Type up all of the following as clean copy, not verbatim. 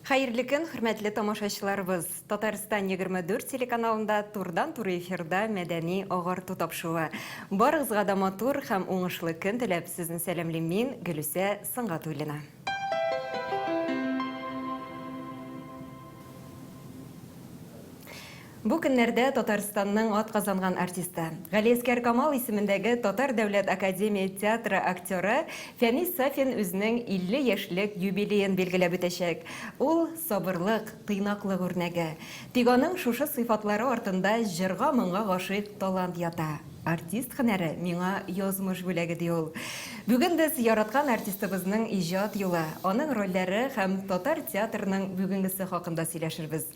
Хайырлы көн, хөрмәтле тамашачыларыбыз. Татарстан 24 телеканалында турдан-туры эфирда мәдәни агарту тапшыруы. Барыгызга да матур һәм уңышлы көн теләп сезне сәламлыйм мин, Гөлүсә Сыңгатуллина. Бу көннәрдә Татарстанның атказанган артисты Галиәскәр Камал исемендәге Татар дәүләт академия театры актеры Фәнис Сафин үзенең 50 яшьлек юбилеен билгеләп үтәчәк. Ул сабырлык, тыйнаклык үрнәге. Тик аның шушы сыйфатлары артында җырга моңга гашыйк талант ята. Артист һөнәре миңа язмыш бүләге ди ул. Бүген без яраткан артистыбызның иҗат юлы, аның рольләре һәм татар театрының бүгенгесе хакында сөйләшербез.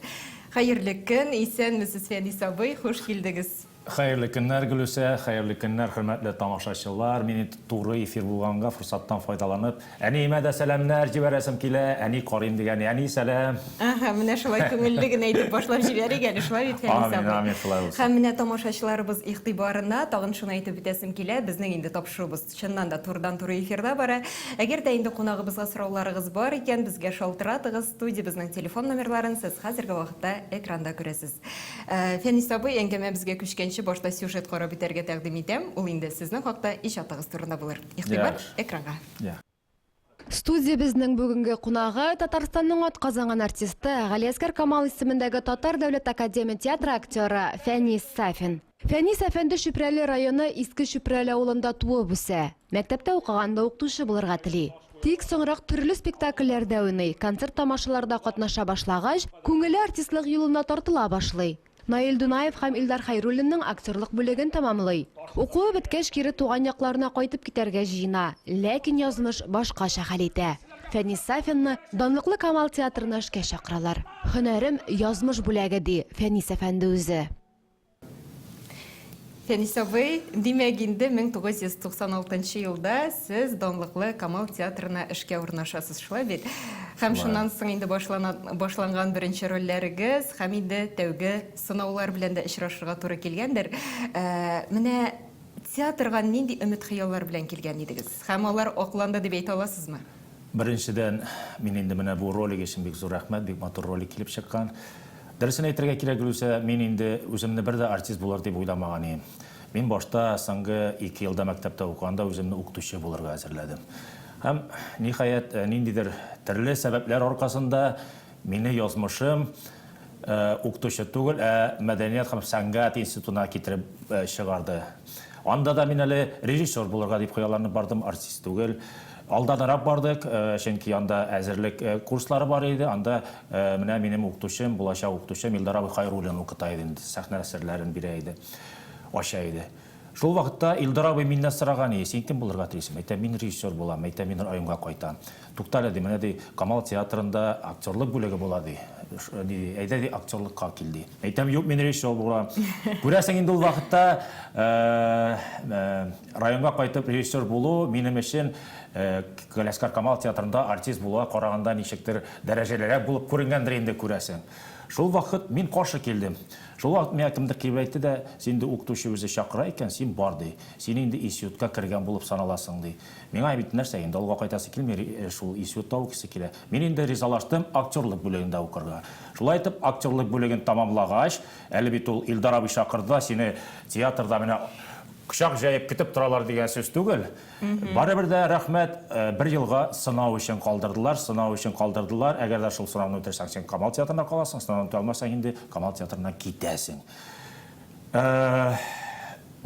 Хайырлы көн, исәнмесез Фәнис абый, хуш килдегез. Хайырлы көннәр, Гөлүсә, хайырлы көннәр, хөрмәтле тамашачылар. Мине туры эфир булганга форсаттан файдаланып, әниемә дә сәламнәр җибәрәсем килә, әни карыйм дигән, әни сәлам. Менә шулай күңелле генә әйтеп башлап җибәрик әле, шулай бит Фәнис абый. Амин, шулай булсын. Һәм менә тамашачыларыбыз игътибарына тагын шуны әйтеп үтәсем килә, безнең инде тапшыруыбыз чыннан да турдан-туры эфирда бара. Әгәр дә инде кунагыбызга сорауларыгыз бар икән, безгә шалтыратыгыз, студиябызның телефон номерларын сез хәзерге вакытта экранда күрәсез. Фәнис абый, әңгәмәбезгә күчкәнче башта сюжет карап битәргә тәкъдим итәм. Ул инде сезнең хакта иҗатыгыз турында булыр. Игътибар экранга. Студия безнең бүгенге кунагы Татарстанның атказанган артисты Галиәскәр Камал исемендәге Татар дәүләт академия театры актеры Фәнис Сафин. Фәнис әфәнде Шүпрәле районы Иске Шүпрәле авылында туып үсә. Мәктәптә укыганда укытучы булырга тели. Тик соңрак төрле спектакльләрдә уйный, концерт тамашаларда катнаша башлагач, күңеле артистлык юлына тартыла башлый. Наил Дунаев һәм Илдар Хайруллинның актерлык бүлеген тамамлый. Укуы беткәч кире туган якларына кайтып китәргә җыена, ләкин язмыш башкача хәл итә. Фәнис Сафинны данлыклы Камал театрына эшкә чакыралар. Һөнәрем язмыш бүләге ди Фәнис әфәнде үзе. Фәнис абый, димәк инде 1996 елда сез данлыклы Камал театрына эшкә урнашасыз, шулай бит? Һәм шуннан соң инде башланган беренче рольләрегез, һәм инде тәүге сынаулар белән дә очрашырга туры килгәндер. Менә театрга нинди өмет-хыяллар белән килгән идегез? Һәм алар акланды дип әйтә аласызмы? Беренчедән, мин инде менә бу роль өчен бик зур рәхмәт, бик матур роль килеп чыккан. Дөресен әйтергә кирәк, Гөлүсә, мин инде үземне бер дә артист булыр дип уйламаган идем. Мин башта соңгы 2 елда мәктәптә укыганда үземне укытучы булырга әзерләдем. Һәм ниһаять ниндидер төрле сәбәпләр аркасында мине язмышым укытучы түгел, мәдәният һәм сәнгать институтына китереп чыгарды. Анда да мин әле режиссер булырга дип хыялланып бардым, артист түгел. Алданрак бардык, чөнки анда әзерлек курслары бар иде. Анда менә минем укытучым, булачак укытучым Илдар Хайруллин укыта иде, сәхнә әсәрләрен бирә иде, ача иде. Шул вакытта Илдар абый миннән сораган иде, син кем булырга телисең? Әйтәм, мин режиссер булам, әйтәм, мин районга кайтам. Туктале ди, менә ди, Камал театрында актерлык бүлеге була ди. Әйдә ди, актерлыкка кил ди. Әйтәм, юк, мин режиссер булам. Күрәсең инде ул вакытта районга кайтып режиссер булу минем өчен Галиәскәр Камал театрында артист булуга караганда ничектер дәрәҗәлерәк булып күренгәндер инде, күрәсең. Шул вакыт мин каршы килдем. Шул вакыт миңа кемдер килеп әйтте дә, син дә укытучы үзе чакыра икән, син бар ди. Син инде институтка кергән булып саналасың ди. Миңа бит нәрсә инде алга кайтасы килми, шул институтта укыйсы килә. Мин инде ризалаштым актерлык бүлегендә укырга. Шулай итеп, актерлык бүлеген тамамлагач, әле бит ул Илдар абый чакырды, сине театрда менә кычак җәеп көтеп торалар дигән сүз түгел. Барыбер дә рәхмәт, 1 елга сынау өчен калдырдылар. Әгәр дә шул сынауны үтәсәң, син Камал театрына каласың, сынауны үтә алмасаң инде Камал театрына китәсең.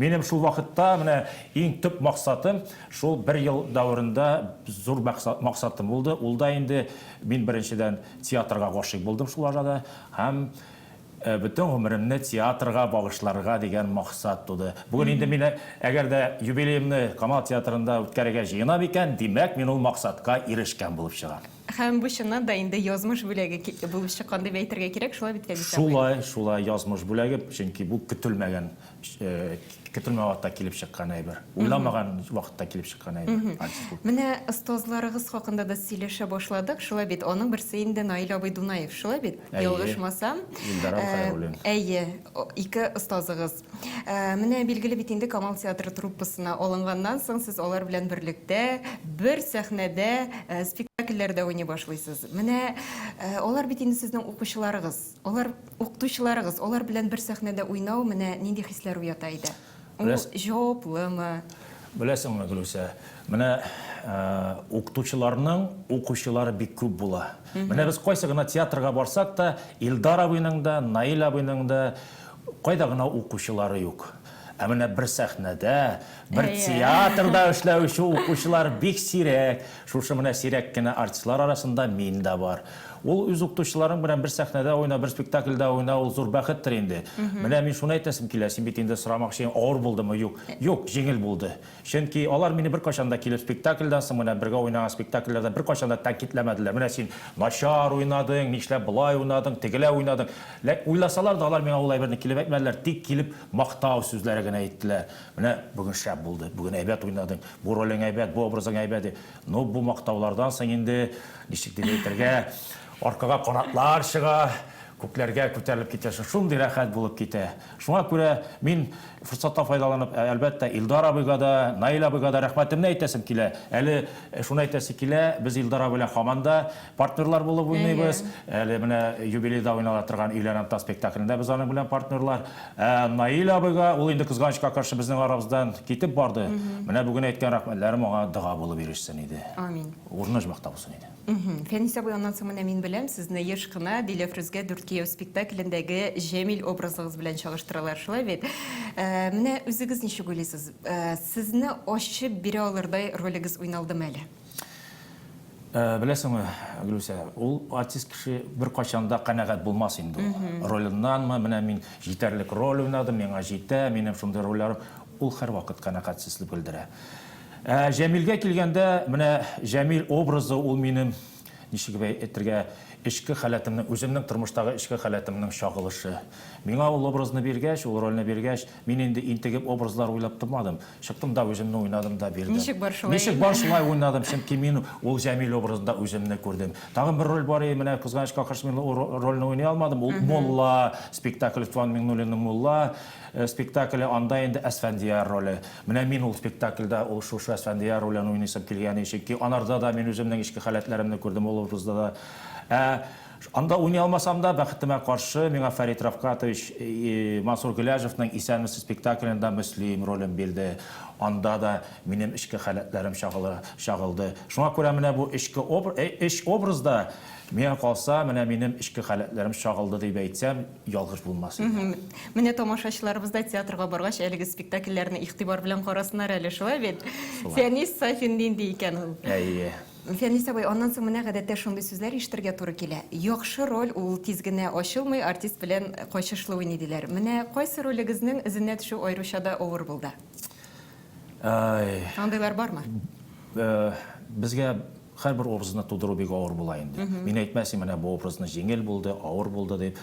Минем шул вакытта менә иң төп максатым шул 1 ел дәврендә зур максатым булды. Ул да инде мин беренчедән театрга гашыйк булдым шул арада һәм бөтен гомеремне театрга багышларга дигән максат туды. Бүген инде мин әгәр дә юбилеемне Камал театрында үткәрергә җыенам икән, димәк мин ул максатка ирешкән булып чыгам. Һәм бу чыннан да инде язмыш бүләге булып чыккан дип әйтергә кирәк, шулай бит Фәнис абый. Шулай язмыш бүләге, чөнки бу көтелмәгән көтелмәгән вакытта килеп чыккан әйбер. Уйламаган вакытта килеп чыккан әйбер. Артист булып. Менә остазларыгыз хакында да сөйләшә башладык. Шулай бит, аның берсе инде Наил абый Дунаев, шулай бит? Әйе. Ялгышмасам. Илдар Хәйруллин. Әйе, ике остазыгыз. Менә билгеле бит инде Камал театры труппасына алынганнан соң сез алар белән берлектә бер сәхнәдә спектакльләрдә уйный башлыйсыз. Менә алар бит инде сезнең укучыларыгыз, алар укытучыларыгыз, алар белән бер сәхнәдә уйнау менә нинди хисләр уята иде? Ул җаваплымы? Беләсеңме, Гөлүсә, менә укытучыларның укучылары бик күп була. Менә без кайсы гына театрга барсак та, Илдар абыйның да, Наил абыйның да кайда гына укучылары юк. Ә менә бер сәхнәдә, бер театрда эшләүче укучылар бик сирәк. Шушы менә сирәк кенә артистлар арасында мин дә бар. Ул үз укытучыларың белән бер сәхнәдә уйна, бер спектакльдә уйна, ул зур бәхеттер инде. Менә мин шуны әйтәсем килә, син бит инде сорамакчы, авыр булдымы? Юк. Юк, җиңел булды. Чөнки алар мине бер кашанда килеп спектакльдән соң менә бергә уйнаган спектакльләрдә бер кашанда тәнкитләмәделәр. Менә син начар уйнадың, нишләп болай уйнадың, тегелә уйнадың. Уйласалар да алар миңа ул әйберне килеп әйтмәделәр, тик килеп мактау сүзләре генә әйттеләр. Менә бүген шәп булды, бүген әйбәт уйнадың, бу ролең әйбәт, бу образың әйбәт. Ну, бу мактаулардан соң инде ничек дип әйтергә, аркага канатлар чыга, күкләргә күтәрелеп китә, шундый рәхәт булып китә. Шуңа күрә мин форсаттан файдаланып, әлбәттә Илдар абыйга да, Наил абыйга да рәхмәтемне әйтәсем килә. Әле шуны әйтәсе килә, без Илдар абый белән һаманда партнерлар булып уйныйбыз. Әле менә юбилейда уйнала торган Өйләнәм та спектаклендә без аның белән партнерлар. Наил абыйга ул инде кызганычка каршы безнең арабыздан китеп барды. Менә бүген әйткән рәхмәтләрем аңа дога булып ирешсен иде. Амин. Урныш мактап булсын иде. Фәнис абый, аннан соң менә мин беләм, сезне еш кына Диләфрүзгә 4 кияү спектаклендәге Җәмил образыгыз белән чагыштыралар, шулай бит. Менә үзегез ничек уйлыйсыз? Сезне ачып бирә алырдай ролегез уйналдымы әле? Беләсеңме, Гөлүсә, ул артист кеше бер качанда канәгать булмас инде. Ролыннанмы, менә мин җитәрлек роль уйнадым, миңа җитә, минем шундый рольләрем, ул һәрвакыт канәгатьсезлек белдерә. Җәмилгә килгәндә, менә Җәмил образы ул минем ничек әйтергә, эчке халәтемнең, үземнең тормыштагы эчке халәтемнең чагылышы. Миңа ул образны биргәч, ул рольне биргәч, мин инде интегеп образлар уйлап тормадым. Чыктым да үземне уйнадым да бирдем. Ничек бар шулай? Ничек бар шулай уйнадым, чөнки мин ул Җәмил образында үземне күрдем. Тагын бер роль бар, менә кызганычка каршы мин рольне уйный алмадым. Ул Молла спектакль, Фан Миңнуллинның Молла спектакле, анда инде Әсфәндияр роле. Менә мин ул спектакльдә ул шушы Әсфәндияр ролен уйныйсым килгән, чөнки анарда да мин үземнең ичке халәтләремне күрдем, ул образда да. Анда уйный алмасам да, бәхетемә каршы, миңа Фәрит Рафкатович Мансур Гөләҗевнең Исәнмесез спектаклендә Мөслим ролен бирде. Анда да минем ичке халәтләрем чагылды. Шуңа күрә менә бу эч образда миңа калса, менә минем ичке халәтләрем чагылды дип әйтсәм, ялгыш булмас иде. Менә тамашачыларыбыз да театрга баргач, әлеге спектакльләрне игътибар белән карасыннар әле, шулай бит. Фәнис Сафин нинди икән ул? Әйе. Фәнис абый, аннан соң менә гадәттә шундый сүзләр ишетергә туры килә. Яхшы роль ул тиз генә ачылмый, артист белән кайчышлы уйный диләр. Менә кайсы ролегезнең эзенә төшү аеруча да авыр булды? Андыйлар бармы? Безгә һәрбер образны тудыру бик авыр була инде. Мин әйтмәсем, менә бу образны җиңел булды, авыр булды дип.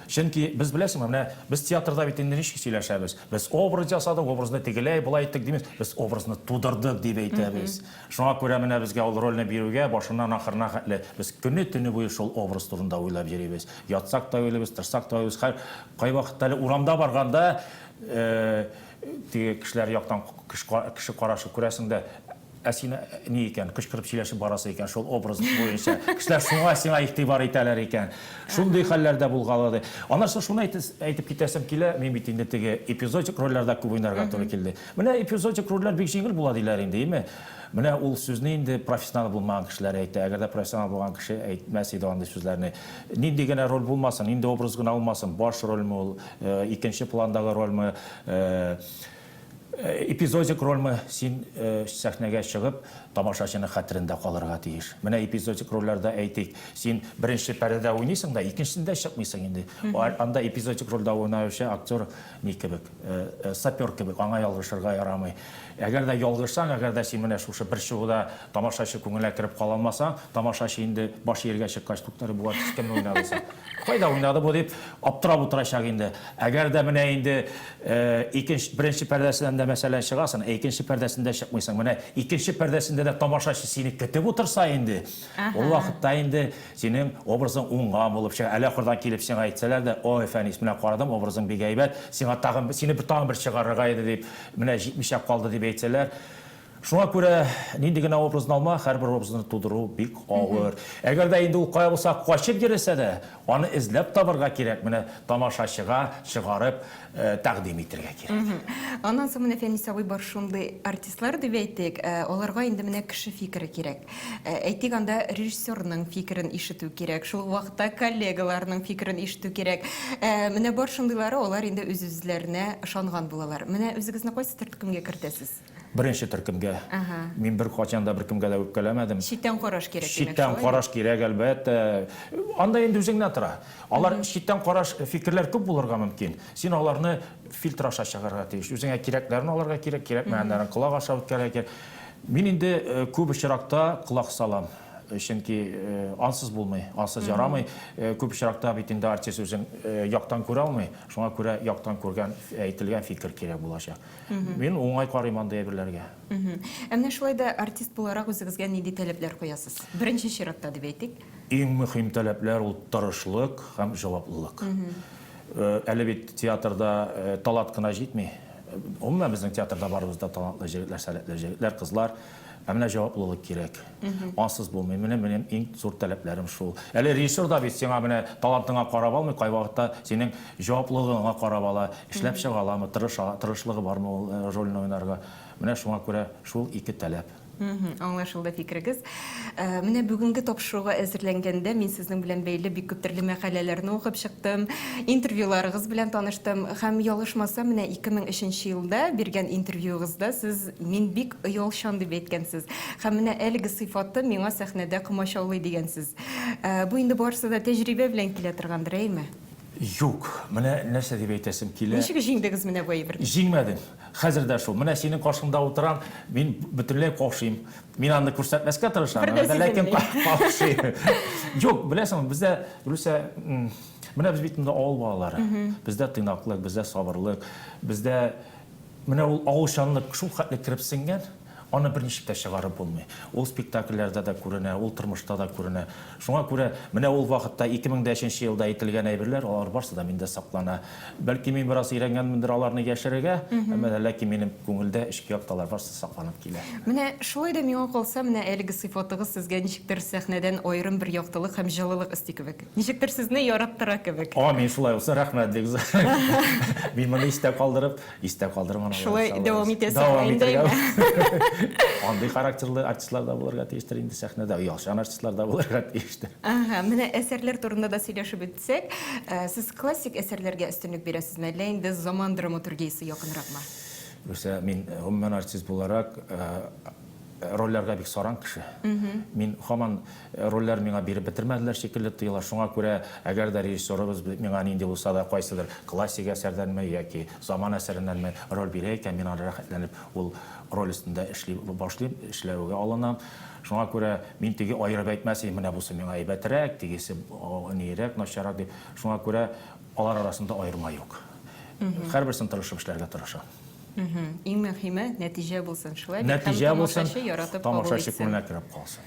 Чөнки без беләсеңме, менә без театрда бит инде ничек сөйләшәбез. Без образ ясадык, образны тегеләй булай иттек димез, без образны тудырдык дип әйтәбез. Шуңа күрә менә безгә ул рольне бирүгә башыннан ахырына хәтле без көне-төне буе шул образ турында уйлап йөрибез. Ятсак та уйлыйбыз, тырсак та уйлыйбыз. Кай вакытта урамда барганда теге кешеләр яктан кеше карашы күрәсең дә, син ни икән, кычкырып сөйләшеп барасы икән, шул образ буенча. Кешеләр шуңа сиңа игътибар итәләр икән. Шундый хәлләрдә булгалады. Аннан шуны әйтеп китәсем килә, мин бит инде теге эпизодик рольләрдә күп уйнарга туры килде. Менә эпизодик рольләр бик җиңел була диләр инде, әйме? Менә ул сүзне инде профессионал булмаган кешеләр әйтә. Әгәр дә профессионал булган кеше әйтмәс иде андый сүзләрне. Нинди генә роль булмасын, нинди образ гына булмасын, баш рольме ул, икенче пландагы рольме, эпизодик рольмы син сәхнәгә чыгып, тамашачының хәтерендә калырга тиеш. Менә эпизодик рольләрдә әйтик, син беренче пәрдәдә уйныйсың да, икенчесендә чыкмыйсың инде. Анда эпизодик рольдә уйнаучы актер ни кебек, сапер кебек, аңа ялгышырга ярамый. Әгәр дә ялгышсаң, әгәр дә син менә шушы бер чыгуда тамашачы күңелгә кереп кала алмасаң, тамашачы инде баш ергә чыккач туктары була кем уйнадысың. Кайда уйнады бу дип аптырап утырачак инде. Әгәр дә менә инде икенче беренче пәрдәсеннән дә мәсәлән чыгасың, икенче пәрдәсендә чыкмыйсың. Менә икенче пәрдәсендә дә тамашачы сине көтеп утырса инде, ул вакытта инде синең образың уңган булып чыга. Әле ахырдан килеп сиңа әйтсәләр дә, ой, Фәнис, менә карадым, образың бик әйбәт, сиңа тагын сине тагын бер чыгарырга иде дип, менә җитмичә калды дип әйтсәләр. Шуңа күрә нинди генә образны алма, һәрбер образны тудыру бик авыр. Әгәр дә инде ул кая булса качып йөрсә дә, аны эзләп табырга кирәк. Менә тамашачыга чыгарып тәкъдим итәргә кирәк. Аннан соң менә Фәнис абый бар шундый артистлар дип әйтик, аларга инде менә кеше фикере кирәк. Әйтик, анда режиссерның фикерен ишетү кирәк, шул вакытта коллегаларның фикерен ишетү кирәк. Менә бар шундыйлары, алар инде үз-үзләренә ышанган булалар. Менә үзегезне кайсы төркемгә кертәсез? Беренче төркемгә. Мин бер качанда бер кемгә дә үпкәләмәдем. Читтән караш кирәк. Читтән караш кирәк, әлбәттә. Анда инде үзеңнән тора. Алар читтән караш фикерләр күп булырга мөмкин. Син аларны фильтр аша чыгарга тиеш. Үзеңә кирәкләрне аларга кирәк, кирәкмәгәннәрен колак аша үткәрергә кирәк. Мин инде күп очракта колак салам. Чөнки ансыз булмый, ансыз ярамый. Күп очракта бит инде артист үзен яктан күрә алмый. Шуңа күрә яктан күргән, әйтелгән фикер кирәк булачак. Мин уңай карыйм андый әйберләргә. Менә шулай да артист буларак үзегезгә нинди таләпләр куясыз? Беренче чиратта дип әйтик. Иң мөһим таләпләр ул тырышлык һәм җаваплылык. Әле бит театрда талант кына җитми. Umuman безнең театрда барыбызда талантлы җегетләр, сәләтле җегетләр, кызлар. Менә җаваплылык кирәк. Ансыз булмый. Минем иң зур таләпләрем шул. Әле режиссер да бит сиңа менә талантыңа карап алмый, кай вакытта синең җаваплылыгыңа карап ала, эшләп чыга аламы, тырышлыгы бармы ул рольне уйнарга. Менә шуңа күрә шул ике таләп. Аңлашылды фикерегез. Менә бүгенге тапшыруга әзерләнгәндә мин сезнең белән бәйле бик күп төрле мәкаләләрне укып чыктым, интервьюларыгыз белән таныштым һәм ялышмаса менә 2003 елда биргән интервьюгызда сез мин бик оялчан дип әйткәнсез. Һәм менә әлеге сыйфатты миңа сәхнәдә комачаулый дигәнсез. Бу инде барысы да тәҗрибә белән килә торгандыр, әйме? Юк, менә нәрсә дип әйтәсем килә. Ничек җиңдегез менә бу әйберне? Җиңмәдем. Хәзер дә шул. Менә синең каршыңда утырам, мин бөтенләй кашыйм. Мин аны күрсәтмәскә тырышам, ләкин кашыйм. Юк, беләсең, бездә Русия, менә без бит инде авыл балалары. Бездә тыйнаклык, бездә сабырлык, бездә менә ул авылчанлык шул хәтле кирип сиңгән. Аны берничек тә чыгарып булмый. Ул спектакльләрдә дә күренә, ул тормышта да күренә. Шуңа күрә менә ул вакытта 2005 елда әйтелгән әйберләр, алар барсы да миндә саклана. Бәлки мин бераз өйрәнгәнмендер аларны яшерергә, әмма ләкин минем күңелдә эчке якталар барсы сакланып килә. Менә шулай да миңа калса, менә әлеге сыйфатыгыз сезгә ничектер сәхнәдән аерым бер яктылык һәм җылылык исти кебек. Ничектер сезне яраттыра кебек. Мин шулай булса, рәхмәт бик зур. Мин моны истә калдырам аны. Шулай дәвам итәсез. Андый характерлы артистлар да булырга тиештер инде сәхнәдә, оялчан артистлар да булырга тиештер. Менә әсәрләр турында да сөйләшеп үтсәк, сез классик әсәрләргә үстенлек бирәсезме, әллә инде заман драматургиясе якынракмы? Үсә мин гомумән артист буларак рольләргә бик саран кеше. Мин һаман рольләр миңа биреп бетермәделәр шикелле тоела. Шуңа күрә, әгәр дә режиссерыбыз миңа нинди булса да кайсыдыр классик әсәрдәнме яки заман әсәреннәнме роль бирә икән, мин аны рәхәтләнеп ул роль өстендә башлыйм, эшләүгә алынам. Шуңа күрә мин теге аерып әйтмәсем, менә бусы миңа әйбәтрәк, тегесе нирәк, начарак дип. Шуңа күрә алар арасында аерма юк. Һәрберсен тырышып эшләргә тырышам. Иң мөһиме нәтиҗә булсын, шулай. Нәтиҗә булсын, тамашачы күңеленә кереп калсын.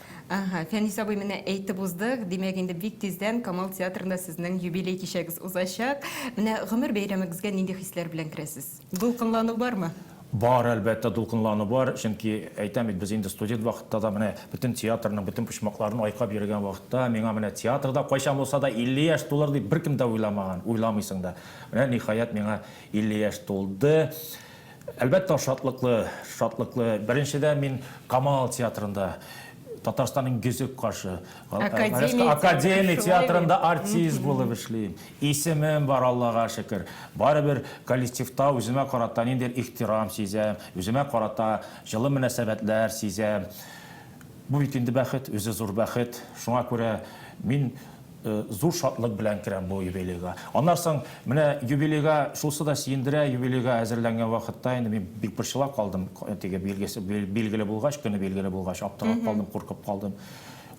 Фәнис абый, менә әйтеп уздык, димәк инде бик тиздән Камал театрында сезнең юбилей кичәгез узачак. Менә гомер бәйрәмегезгә нинди хисләр белән керәсез? Дулкынлану бармы? Бар, әлбәттә, дулкынлану бар. Чөнки әйтәм бит, без инде студент вакытта да менә бөтен театрның бөтен почмакларын айкап йөргән вакытта, миңа менә театрда кайчан булса да 50 яшь тулыр дип беркем дә уйламаган, уйламыйсың да. Менә ниһаять миңа 50 яшь тулды. Әлбәттә, шатлыклы. Беренчедән мин Камал театрында Татарстанның Гүзек қашы. Академия театрында артист болып эшлейм. Исемем бар, Аллаға шүкір. Барыбір коллективта өзіме қарата нендер ихтирам сезем, өзіме қарата жылы мөнәсәбәтләр сезем. Бу бит инде бәхет, өзі зур бәхет. Шуңа күрә мин зур шатлык белән керәм бу юбилейга. Аннан соң менә юбилейга шулсы да сөендерә, юбилейга әзерләнгән вакытта инде мин бик борчылып калдым. Теге билгеле булгач, көне билгеле булгач, аптырап калдым, куркып калдым.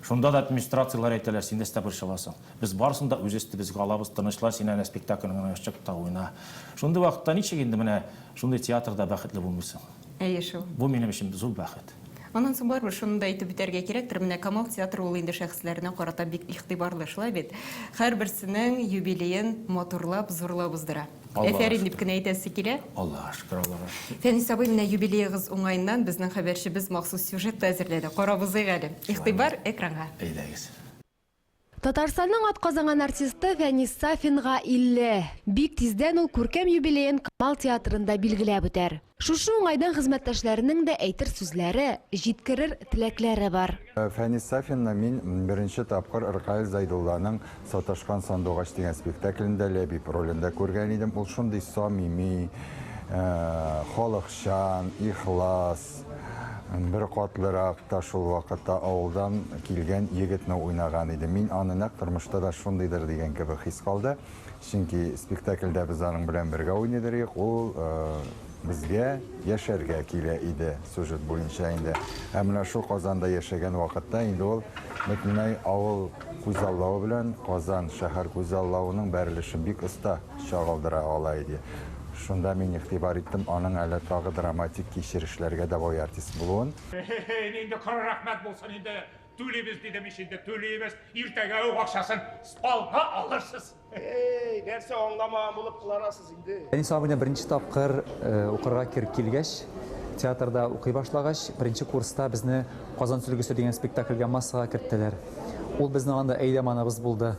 Шунда да администрациялар әйтәләр, син дә борчыласың. Без барысын да үз өстебезгә алабыз, тынычлар, син әнә спектакльне чык та уйна. Шундый вакытта ничек инде менә шундый театрда бәхетле булмыйсың. Әйе шул. Бу минем өчен зур бәхет. Анан соң барбыр шуны да әйтеп битәргә кирәктер. Менә Камал театры ул инде шәхесләренә карата бик игътибарлы шулай бит. Һәрберсенең юбилеен моторлап, зурлап уздыра. Әфәрин дип кенә әйтәсе килә. Аллаһ шөкер, Аллаһ. Фәнис абый, менә юбилейгыз уңайыннан безнең хәбәрчебез махсус сюжет әзерләде. Карабызыйк әле. Игътибар экранга. Әйдәгез. Татарстанның атказанган артисты Фәнис Сафинга 50. Бик тиздән ул күркәм юбилеен Камал театрында билгеләп үтәр. Шушы уңайдан хезмәттәшләренең дә әйтер сүзләре, җиткерер теләкләре бар. Фәнис Сафинна мин беренче тапкыр Ркаил Зайдулланың Саташкан сандугач дигән спектаклендә Ләбиб ролендә күргән идем. Ул шундый самими, халыкчан, ихлас, бер катлырак та шул вакытта авылдан килгән егетне уйнаган иде. Мин аны нәкъ тормышта да шундыйдыр дигән кебек хис калды. Чөнки спектакльдә без аның белән бергә уйныйдык. Ул безгә яшәргә килә иде сюжет буенча инде. Менә шул Казанда яшәгән вакытта инде ул бөтенләй авыл күзаллавы белән Казан шәһәр күзаллавының бәрелешен бик оста чагылдыра ала иде. Шунда мин игътибар иттем аның әле тагы драматик кичерешләргә дә бай артист булуын. Инде кара рәхмәт булсын, инде түлибез дидем ишенде, түлибез. Иртәгә үк акчасын спалга алырсыз. Нәрсә аңламаган булып кыларасыз инде. Фәнис абыйны беренче тапкыр укырга килгәч, театрда укый башлагач, беренче курста безне Казан сүлгесе дигән спектакльгә массага керттеләр. Ул безнең анда әйдәманыбыз булды.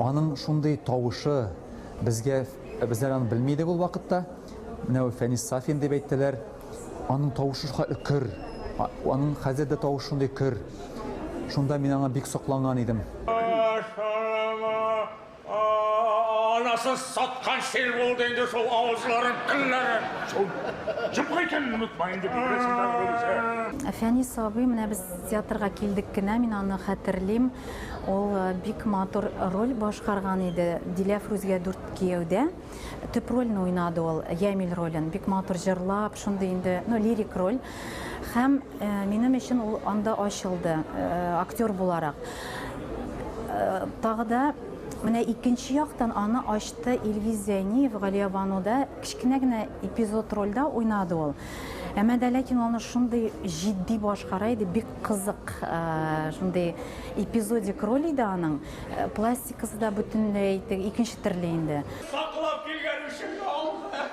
Аның шундый тавышы безгә безләр аны белмидек ул вакытта. Менә Фәнис Сафин дип әйттеләр. Аның тавышы көр. Аның хәзер дә тавышы шундый көр. Шунда мин аңа бик сокланган идем. Анасы саткан шел булды инде шул авызларын, телләрен. Шул җыпкы икән онытмайын дип беләсеңдер. Фәнис абый, менә без театрга килдек кенә, мин аны хәтерлим. Ул бик матур роль башкарган иде. Диләфрүзгә 4 кияүдә. Төп рольне уйнады ул, Ямил ролен. Бик матур җырлап, шундый инде, лирик роль. Һәм минем өчен ул анда ачылды, актер буларак. Тагы да менә икенче яктан аны ачты Илгиз Зәйниев Галия Бануда кичкенә генә эпизод рольдә уйнады ул. Әмма дә ләкин аны шундый җитди башкара иде, бик кызык, шундый эпизодик роль иде аның. Пластикасы да бөтенләй икенче төрле инде. Саклап килгән өчен алды.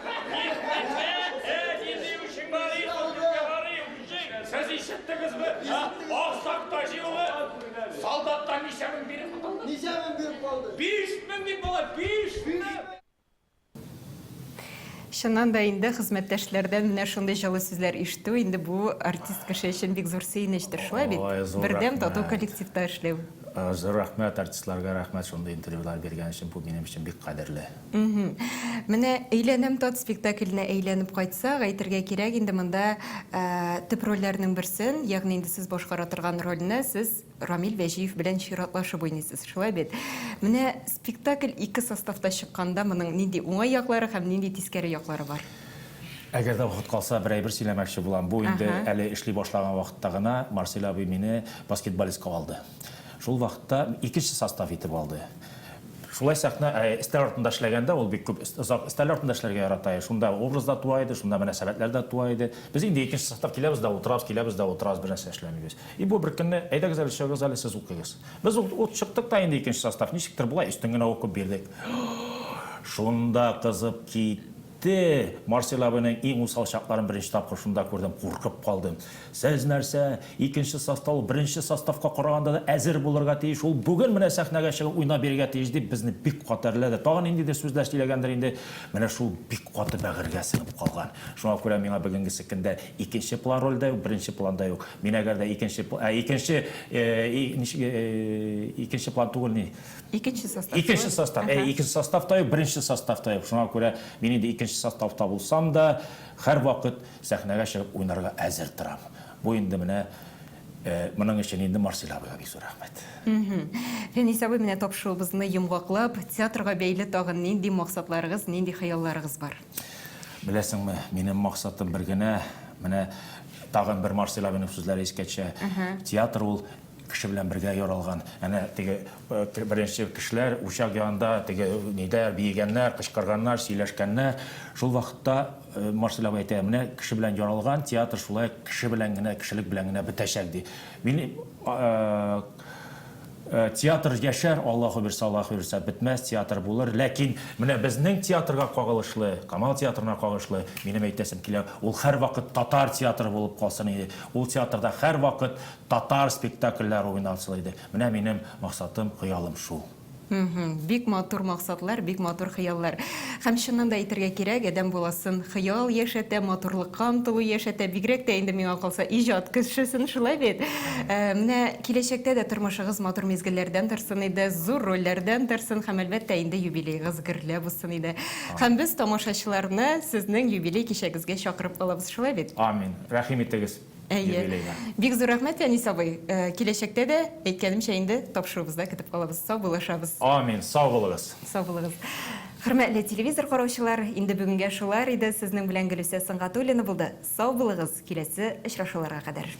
Сез ишеттегезме? Аксакта җыелы. Солдаттан ничәмен биреп калды? Ничәмен биреп калды? 5000 дип була, 5000. Шуннан да инде хезмәттәшләрдән менә шундый җылы сүзләр ишетү инде бу артист кеше өчен бик зур сөенечтер, шулай бит. Бердәм тату коллективта эшләү. Зур рәхмәт артистларга, рәхмәт шундый интервьюлар биргән өчен, бу минем өчен бик кадерле. Менә әйләнәм тат спектакленә әйләнеп кайтсак, әйтергә кирәк инде монда төп рольләрнең берсен, ягъни инде сез башкара торган рольне сез Рамил Вәҗиев белән чиратлашып уйныйсыз, шулай бит. Менә спектакль 2 составта чыкканда моның нинди уңай яклары һәм нинди тискәре яклары бар? Әгәр дә вакыт калса, бер әйбер сөйләмәкче булам. Бу инде әле эшли башлаган вакытта гына Марсель абый мине баскетболистка алды. Шул вакытта икенче состав итеп алды. Шулай сәхнә стәл артында эшләгәндә ул бик күп стәл артында эшләргә ярата. Шунда образда туа иде, шунда мөнәсәбәтләр дә туа иде. Без инде икенче состав киләбез дә утырабыз, бер нәрсә эшләмибез. И бу бер көнне әйдәгез әле чыгыгыз әле сез укыгыз. Без чыктык та инде икенче состав. Ничектер булай, өстен генә укып бирдек. Шунда кызып китте. Тіпті Марсел абының ең усал шақтарын бірінші тапқыр шында көрдім, қорқып қалдым. Сәз нәрсе, екінші состав, бірінші составқа құрағанда да әзір болырға тейіш, ол бүгін міне сәхнәге шығып ойна берге тейіш деп бізді бик қатарлады. Тағын енді де сөздәштелегендер енді міне шул бик қаты бәғірге сіңіп қалған. Шуңа көре меңа бүгінгі сікінде екінші план рөлде, бірінші планда yok. Мен әгерде екінші план түгіл не? Екінші состав. Екінші состав. Екінші составта yok, бірінші составта yok. Шуңа көре мен енді екінші составта болсам да, әр вақыт сәхнәге шығып ойнарға әзір тұрам. Бұл енді міне мұның үшін енді Марсел абыға бек зор рахмет. Фәнис абый менә тапшырыбызны йомгаклап, театрга бәйле тагын нинди максатларыгыз, нинди хыялларыгыз бар? Білесіңме, менің мақсатым бір генә, менә тагын бір Марсел абының сүзләре искә төшә. Театр ул кеше белән бергә яралган. Әнә теге беренче кешеләр учак янында теге нидә биегәннәр, кычкырганнар, сөйләшкәннәр. Шул вакытта Марсел абый әйтә, менә кеше белән яралган театр шулай кеше белән генә, кешелек белән генә бетәчәк ди. Мин театр яшәр, Аллаһу бирсә бетмәс, театр булыр. Ләкин менә безнең театрга кагылышлы, Камал театрына кагылышлы, минем әйтәсем килә, ул һәр вакыт татар театры булып калсын иде. Ул театрда һәр вакыт татар спектакльләр уйналсын иде. Менә минем максатым, хыялым шул. Бик матур максатлар, бик матур хыяллар. Һәм чыннан да әйтергә кирәк, адәм буласын хыял яшәтә, матурлыкка омтылу яшәтә, бигрәк тә инде миңа калса иҗат кешесен шулай бит. Менә киләчәктә дә тормышыгыз матур мизгелләрдән торсын иде, зур рольләрдән торсын, һәм әлбәттә инде юбилейгыз гөрләп булсын иде. Һәм без тамашачыларны сезнең юбилей кичәгезгә чакырып калабыз, шулай бит. Амин. Рәхим итегез. Бик зур рәхмәт, Фәнис абый. Киләчәктә дә әйткәнемчә инде тапшырыбызда көтеп калабыз. Сау булышабыз. Амин. Сау булыгыз. Сау булыгыз. Хөрмәтле телевизор караучылар, инде бүгенгә шулар иде. Сезнең белән Гөлүсә Сыңгатуллина булды. Сау булыгыз. Киләсе очрашуларга кадәр.